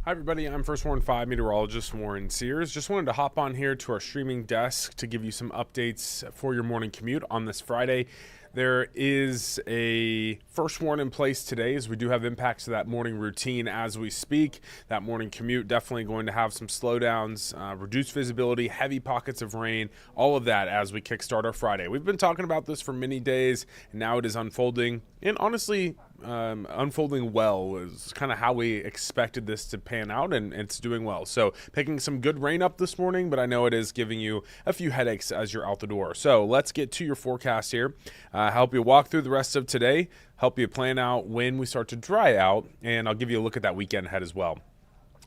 Hi everybody, I'm First Warren 5 Meteorologist Warren Sears. Just wanted to hop on here to our streaming desk to give you some updates for your morning commute on this Friday. There is a first warn in place today as we do have impacts to that morning routine as we speak. That morning commute definitely going to have some slowdowns, reduced visibility, heavy pockets of rain, all of that as we kickstart our Friday. We've been talking about this for many days, and now it is unfolding, and honestly, unfolding well is kind of how we expected this to pan out, and it's doing well. So picking some good rain up this morning, but I know it is giving you a few headaches as you're out the door. So let's get to your forecast here. Help you walk through the rest of today, help you plan out when we start to dry out, and I'll give you a look at that weekend ahead as well.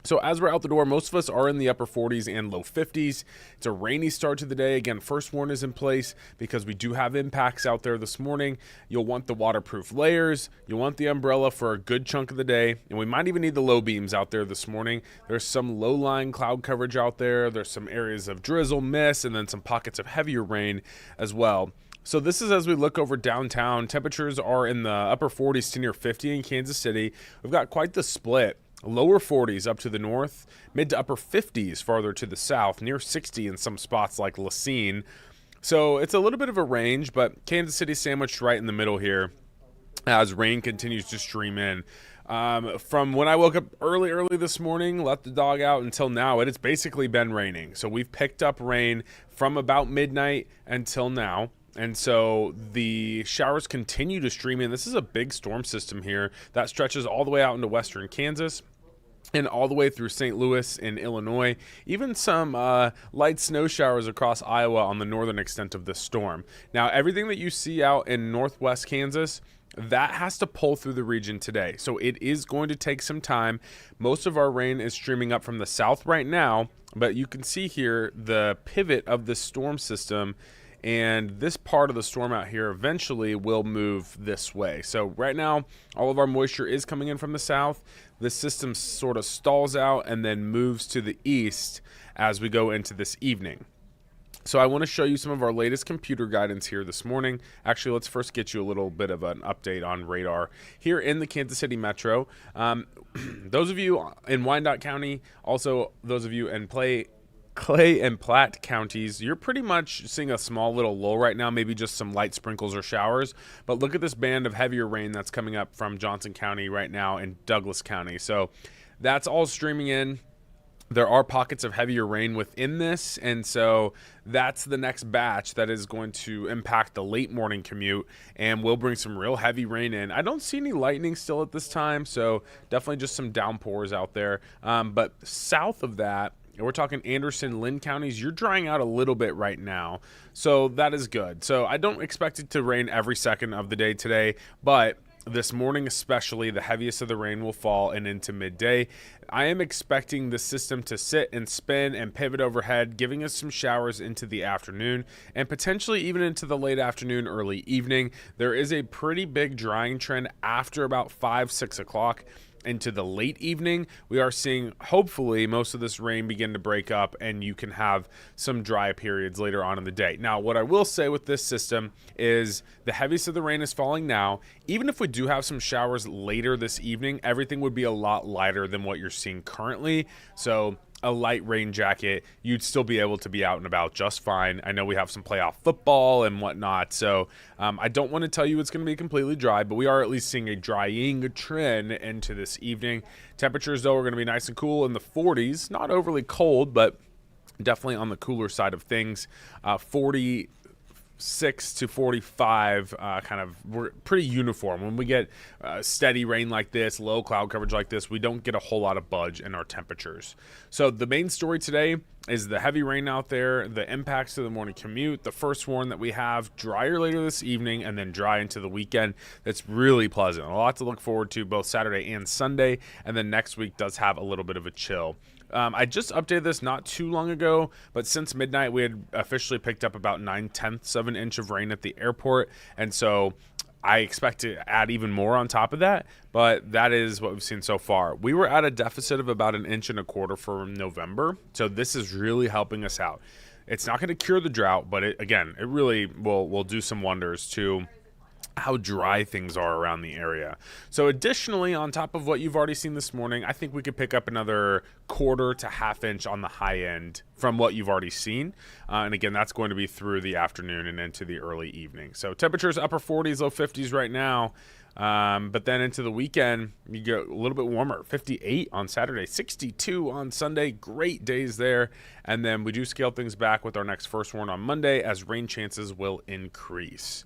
So as we're out the door, most of us are in the upper 40s and low 50s. It's a rainy start to the day. Again, first warn is in place because we do have impacts out there this morning. You'll want the waterproof layers. You'll want the umbrella for a good chunk of the day. And we might even need the low beams out there this morning. There's some low-lying cloud coverage out there. There's some areas of drizzle, mist, and then some pockets of heavier rain as well. So this is as we look over downtown. Temperatures are in the upper 40s to near 50 in Kansas City. We've got quite the split. Lower 40s up to the north, mid to upper 50s farther to the south, near 60 in some spots like Lacine. So it's a little bit of a range, but Kansas City sandwiched right in the middle here as rain continues to stream in. From when I woke up early this morning, let the dog out until now, it has basically been raining. So we've picked up rain from about midnight until now. And so the showers continue to stream in. This is a big storm system here that stretches all the way out into western Kansas and all the way through St. Louis in Illinois. Even some light snow showers across Iowa on the northern extent of this storm. Now, everything that you see out in northwest Kansas, that has to pull through the region today. So it is going to take some time. Most of our rain is streaming up from the south right now, but you can see here the pivot of this storm system. And this part of the storm out here eventually will move this way. So right now, all of our moisture is coming in from the south. This system sort of stalls out and then moves to the east as we go into this evening. So I want to show you some of our latest computer guidance here this morning. Actually, let's first get you a little bit of an update on radar here in the Kansas City metro. Those of you in Wyandotte County, also those of you in Clay and Platte counties, you're pretty much seeing a small little lull right now, maybe just some light sprinkles or showers. But look at this band of heavier rain that's coming up from Johnson County right now and Douglas County. So that's all streaming in. There are pockets of heavier rain within this, and so that's the next batch that is going to impact the late morning commute and will bring some real heavy rain in. I don't see any lightning still at this time, so definitely just some downpours out there. But south of that, and we're talking Anderson, Lynn counties, you're drying out a little bit right now. So that is good. So I don't expect it to rain every second of the day today, but this morning especially, the heaviest of the rain will fall and into midday. I am expecting the system to sit and spin and pivot overhead, giving us some showers into the afternoon and potentially even into the late afternoon, early evening. There is a pretty big drying trend after about 5-6 o'clock. Into the late evening, we are seeing hopefully most of this rain begin to break up and you can have some dry periods later on in the day. Now, what I will say with this system is the heaviest of the rain is falling now. Even if we do have some showers later this evening, everything would be a lot lighter than what you're seeing currently. So a light rain jacket, you'd still be able to be out and about just fine. I know we have some playoff football and whatnot, so I don't want to tell you it's going to be completely dry, but we are at least seeing a drying trend into this evening. Temperatures, though, are going to be nice and cool in the 40s. Not overly cold, but definitely on the cooler side of things. 46 to 45, we're pretty uniform. When we get steady rain like this, low cloud coverage like this, we don't get a whole lot of budge in our temperatures. So the main story today is the heavy rain out there, the impacts to the morning commute, the first warn that we have, drier later this evening, and then dry into the weekend. That's really pleasant. A lot to look forward to both Saturday and Sunday, and then next week does have a little bit of a chill. I just updated this not too long ago, but since midnight, we had officially picked up about 9/10 of an inch of rain at the airport. And so I expect to add even more on top of that, but that is what we've seen so far. We were at a deficit of about 1.25 inches for November. So this is really helping us out. It's not going to cure the drought, but it really will do some wonders to how dry things are around the area. So additionally, on top of what you've already seen this morning, I think we could pick up another quarter to half inch on the high end from what you've already seen. And again, that's going to be through the afternoon and into the early evening. So temperatures upper 40s, low 50s right now. But then into the weekend, you get a little bit warmer, 58 on Saturday, 62 on Sunday. Great days there. And then we do scale things back with our next first warn on Monday as rain chances will increase.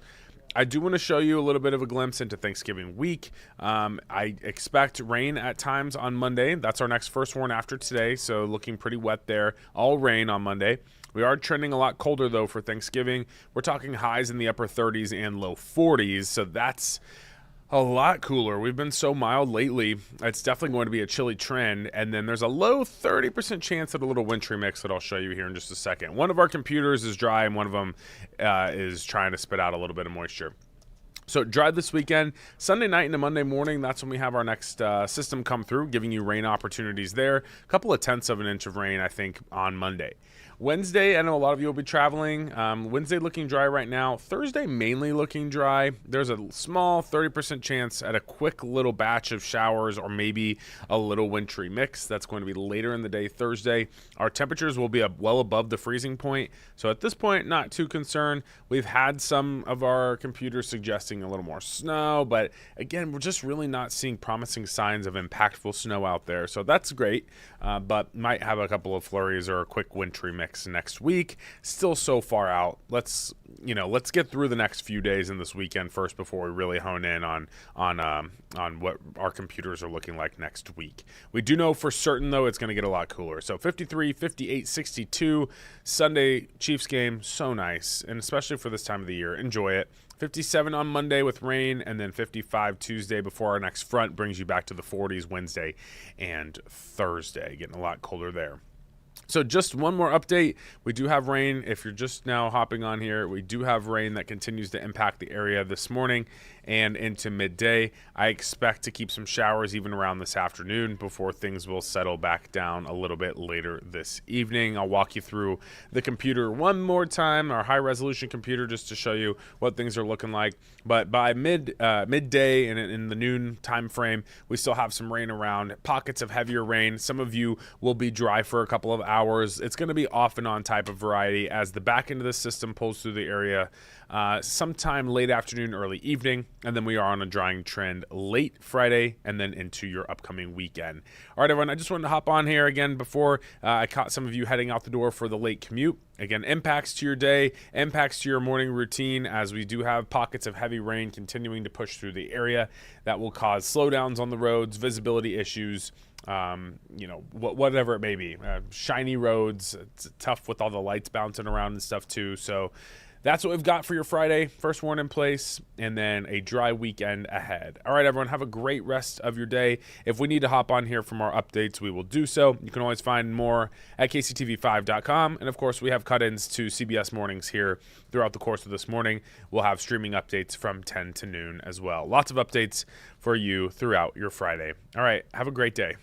I do want to show you a little bit of a glimpse into Thanksgiving week. I expect rain at times on Monday. That's our next first warn after today, so looking pretty wet there. All rain on Monday. We are trending a lot colder, though, for Thanksgiving. We're talking highs in the upper 30s and low 40s, so that's a lot cooler. We've been so mild lately. It's definitely going to be a chilly trend. And then there's a low 30% chance of a little wintry mix that I'll show you here in just a second. One of our computers is dry and one of them is trying to spit out a little bit of moisture. So dry this weekend, Sunday night into Monday morning, that's when we have our next system come through, giving you rain opportunities there. A couple of tenths of an inch of rain, I think, on Monday. Wednesday, I know a lot of you will be traveling. Wednesday looking dry right now. Thursday mainly looking dry. There's a small 30% chance at a quick little batch of showers or maybe a little wintry mix. That's going to be later in the day Thursday. Our temperatures will be well above the freezing point. So at this point, not too concerned. We've had some of our computers suggesting a little more snow, but again, we're just really not seeing promising signs of impactful snow out there. So that's great, but might have a couple of flurries or a quick wintry mix next week. Still so far out. Let's get through the next few days in this weekend first before we really hone in on what our computers are looking like next week. We do know for certain, though, it's going to get a lot cooler. So 53, 58, 62 Sunday Chiefs game, so nice, and especially for this time of the year, enjoy it. 57 on Monday with rain, and then 55 Tuesday before our next front brings you back to the 40s Wednesday and Thursday. Getting a lot colder there. So just one more update. We do have rain. If you're just now hopping on here, we do have rain that continues to impact the area this morning and into midday. I expect to keep some showers even around this afternoon before things will settle back down a little bit later this evening. I'll walk you through the computer one more time, our high resolution computer, just to show you what things are looking like. But by midday and in the noon time frame, we still have some rain around, pockets of heavier rain. Some of you will be dry for a couple of hours. It's going to be off and on type of variety as the back end of the system pulls through the area sometime late afternoon, early evening, and then we are on a drying trend late Friday and then into your upcoming weekend. All right, everyone, I just wanted to hop on here again before I caught some of you heading out the door for the late commute. Again, impacts to your day, impacts to your morning routine, as we do have pockets of heavy rain continuing to push through the area that will cause slowdowns on the roads, visibility issues, whatever it may be. Shiny roads, it's tough with all the lights bouncing around and stuff too. So that's what we've got for your Friday. First warn in place, and then a dry weekend ahead. All right, everyone, have a great rest of your day. If we need to hop on here from our updates, we will do so. You can always find more at KCTV5.com. And, of course, we have cut-ins to CBS Mornings here throughout the course of this morning. We'll have streaming updates from 10 to noon as well. Lots of updates for you throughout your Friday. All right, have a great day.